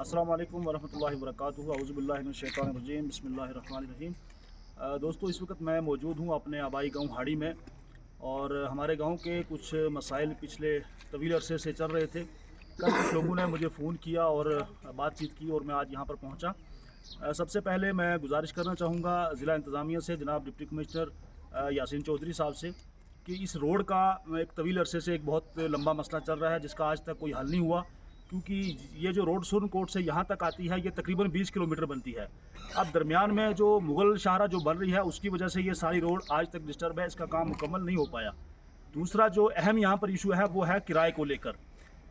अस्सलाम वालेकुम वरहमतुल्लाहि वबरकातुहू औज़ु बिल्लाहि मिनश शैतानिर रजीम बिस्मिल्लाहिर रहमानिर रहीम। दोस्तों, इस वक्त मैं मौजूद हूँ अपने आबाई गांव हाड़ी में और हमारे गांव के कुछ मसाइल पिछले तवील अरसे से चल रहे थे। कल कुछ लोगों ने मुझे फ़ोन किया और बातचीत की और मैं आज यहाँ पर पहुँचा। सबसे पहले मैं गुजारिश करना चाहूँगा ज़िला इंतज़ामिया से जनाब डिप्टी कमिश्नर यासीन चौधरी साहब से कि इस रोड का एक तवील अरसे से एक बहुत लंबा मसला चल रहा है जिसका आज तक कोई हल नहीं हुआ, क्योंकि ये जो रोड सुरन कोट से यहाँ तक आती है ये तकरीबन 20 किलोमीटर बनती है। अब दरमियान में जो मुग़ल शाहरा जो बन रही है उसकी वजह से ये सारी रोड आज तक डिस्टर्ब है, इसका काम मुकम्मल नहीं हो पाया। दूसरा जो अहम यहाँ पर इशू है वो है किराए को लेकर।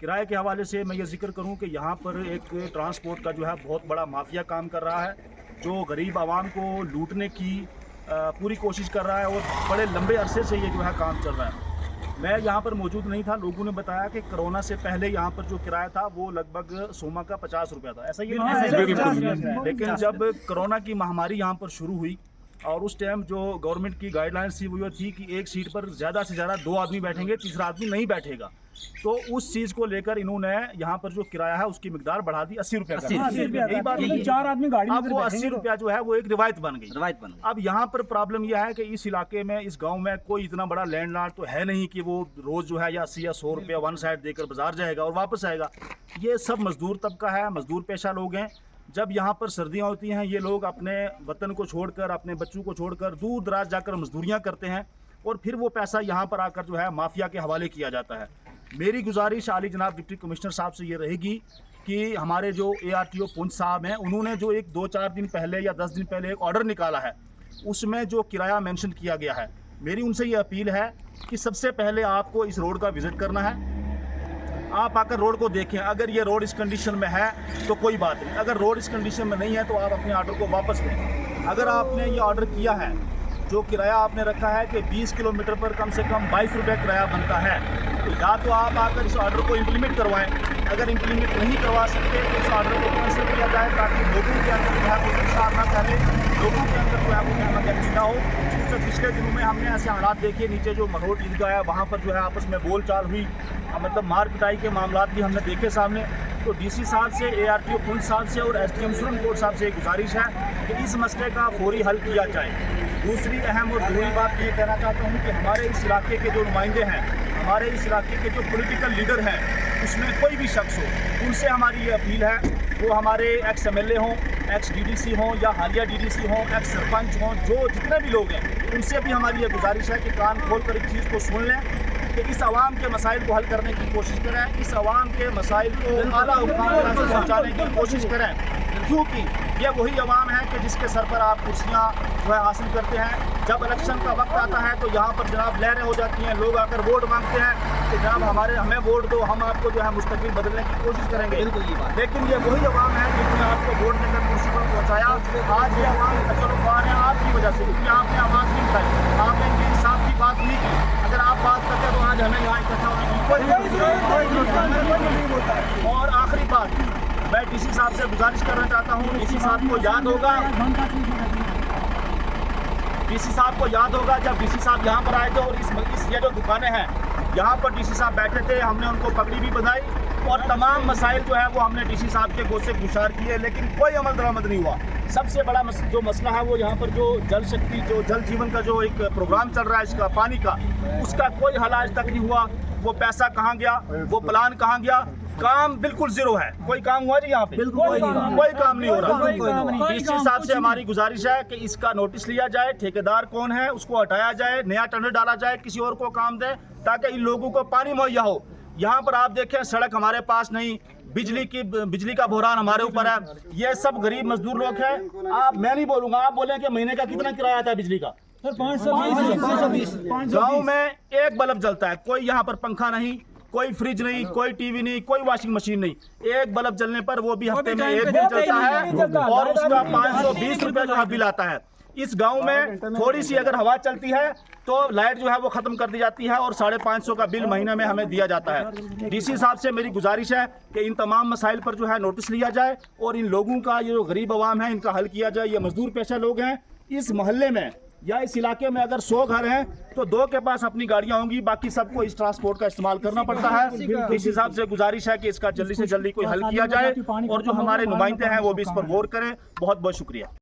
किराए के हवाले से मैं ये जिक्र करूँ कि यहाँ पर एक ट्रांसपोर्ट का जो है बहुत बड़ा माफिया काम कर रहा है, जो गरीब आवाम को लूटने की पूरी कोशिश कर रहा है और बड़े लंबे अरसे से ये जो है काम चल रहा है। मैं यहाँ पर मौजूद नहीं था, लोगों ने बताया कि कोरोना से पहले यहाँ पर जो किराया था वो लगभग सोमा का 50 रुपया था, ऐसा ही। लेकिन जब कोरोना की महामारी यहाँ पर शुरू हुई और उस टाइम जो गवर्नमेंट की गाइडलाइंस थी वो थी कि एक सीट पर ज़्यादा से ज़्यादा 2 आदमी बैठेंगे, तीसरा आदमी नहीं बैठेगा। तो उस चीज़ को लेकर इन्होंने यहाँ पर जो किराया है उसकी मिकदार बढ़ा दी 80 रुपया। यही बात, 4 आदमी गाड़ी में, अब वो 80 रुपया जो है वो एक रिवायत बन गई। अब यहाँ पर प्रॉब्लम यह है कि इस इलाके में, इस गांव में कोई इतना बड़ा लैंडलॉर्ड तो है नहीं कि वो रोज़ जो है या 80 या 100 रुपया वन साइड देकर बाजार जाएगा और वापस आएगा। ये सब मजदूर तबका है, मजदूर पेशा लोग हैं। जब यहाँ पर सर्दियाँ होती हैं ये लोग अपने वतन को छोड़कर, अपने बच्चों को छोड़कर दूर दराज जाकर मजदूरियाँ करते हैं और फिर वो पैसा यहाँ पर आकर जो है माफिया के हवाले किया जाता है। मेरी गुजारिश आली जनाब डिप्टी कमिश्नर साहब से ये रहेगी कि हमारे जो ARTO पुंछ साहब हैं उन्होंने जो एक 2-4 दिन पहले या 10 दिन पहले एक ऑर्डर निकाला है उसमें जो किराया मेंशन किया गया है, मेरी उनसे ये अपील है कि सबसे पहले आपको इस रोड का विज़िट करना है। आप आकर रोड को देखें, अगर ये रोड इस कंडीशन में है तो कोई बात नहीं, अगर रोड इस कंडीशन में नहीं है तो आप अपने ऑर्डर को वापस लें। अगर आपने ये ऑर्डर किया है, जो किराया आपने रखा है कि 20 किलोमीटर पर कम से कम 22 रुपये किराया बनता है, तो या तो आप आकर इस ऑर्डर को इम्प्लीमेंट करवाएं। अगर इम्प्लीमेंट नहीं करवा सकते तो इस ऑर्डर को कैंसिल किया जाए ताकि लोगों के अंदर जो है वो उत्साह ना करे, लोगों के अंदर जो है वो कहना ना हो। क्योंकि पिछले दिनों में हमने ऐसे हालात देखे, नीचे जो मरोड़ ईदगाह है वहाँ पर जो है आपस में बोलचाल हुई, मतलब मार पिटाई के मामला भी हमने देखे सामने। तो DC साहब से, ARTO पुंछ साहब से और SDM सुरन कोट साहब से एक गुजारिश है कि इस मसले का फौरी हल किया जाए। दूसरी अहम और ज़रूरी बात ये कहना चाहता हूँ कि हमारे इस इलाके के जो नुमाइंदे हैं, हमारे इस इलाके के जो पॉलिटिकल लीडर हैं, उसमें कोई भी शख्स हो, उनसे हमारी ये अपील है, वो हमारे एक्स MLA हों, एक्स DDC हों या हालिया DDC हों, एक्स सरपंच हों, जो जितने भी लोग हैं उनसे भी हमारी ये गुजारिश है कि कान खोल कर इस चीज़ को सुन लें कि इस आवाम के मसाइल को हल करने की कोशिश करें, इस आवाम के मसाइल को आला हुक्काम तक पहुँचाने की कोशिश करें, क्योंकि ये वही आवाम है कि जिसके सर पर आप कुर्सियाँ जो है हासिल करते हैं। जब इलेक्शन का वक्त आता है तो यहाँ पर जनाब लहरें हो जाती हैं, लोग आकर वोट मांगते हैं कि जनाब हमें वोट दो, हम आपको जो है मुस्तकिल बदलने की कोशिश करेंगे। लेकिन ये वही आवाम है जिन्होंने आपको वोट देकर कुर्सी पर पहुँचाया। आज ये आवाम कचरो खुआर है आपकी वजह से, क्योंकि आपने आवाज़ नहीं उठाई, आपने इनके इंसाफ की बात नहीं की। अगर आप बात करते तो आज हमें यहाँ इकट्ठा होने की कोई। और आखिरी बात, मैं DC साहब से गुजारिश करना चाहता हूँ, DC साहब को याद होगा, DC साहब को याद होगा जब DC साहब यहाँ पर आए थे और इस ये जो दुकानें हैं यहाँ पर DC साहब बैठे थे, हमने उनको पगड़ी भी बंधाई और तमाम मसाइल जो है वो हमने DC साहब के गोद से गुशार किए, लेकिन कोई अमल दरामद नहीं हुआ। सबसे बड़ा जो मसला है वो यहाँ पर जो जल शक्ति, जो जल जीवन का जो एक प्रोग्राम चल रहा है इसका पानी का, उसका कोई हल आज तक नहीं हुआ। वो पैसा कहाँ गया, वो प्लान कहाँ गया, काम बिल्कुल जीरो है। कोई काम हुआ जी यहाँ पे? कोई काम नहीं हो रहा। DC साहब से हमारी गुजारिश है कि इसका नोटिस लिया जाए, ठेकेदार कौन है उसको हटाया जाए, नया टेंडर डाला जाए, किसी और को काम दे ताकि इन लोगों को पानी मुहैया हो। यहाँ पर आप देखें सड़क हमारे पास नहीं, बिजली का बहरान हमारे ऊपर है। ये सब गरीब मजदूर लोग हैं। मैं नहीं बोलूँगा, आप बोलें कि महीने का कितना किराया आता है बिजली का? 520। गाँव में एक बल्ब जलता है, कोई यहाँ पर पंखा नहीं, कोई फ्रिज नहीं, कोई TV नहीं, कोई वॉशिंग मशीन नहीं। एक बल्ब जलने पर वो भी हफ्ते में एक दिन चलता है और उसका 520 रुपये का बिल आता है। इस गांव में थोड़ी सी अगर हवा चलती है तो लाइट जो है वो ख़त्म कर दी जाती है और 550 का बिल महीने में हमें दिया जाता है। DC साहब से मेरी गुजारिश है कि इन तमाम मसाइल पर जो है नोटिस लिया जाए और इन लोगों का, ये जो गरीब आवाम है, इनका हल किया जाए। ये मजदूर पेशा लोग हैं, इस मोहल्ले में या इस इलाके में अगर 100 घर हैं तो 2 के पास अपनी गाड़ियां होंगी, बाकी सबको इस ट्रांसपोर्ट का इस्तेमाल करना पड़ता है। इस हिसाब से गुजारिश है कि इसका जल्दी से जल्दी कोई हल किया जाए और जो हमारे नुमाइंदे हैं वो भी इस पर गौर करें। बहुत बहुत शुक्रिया।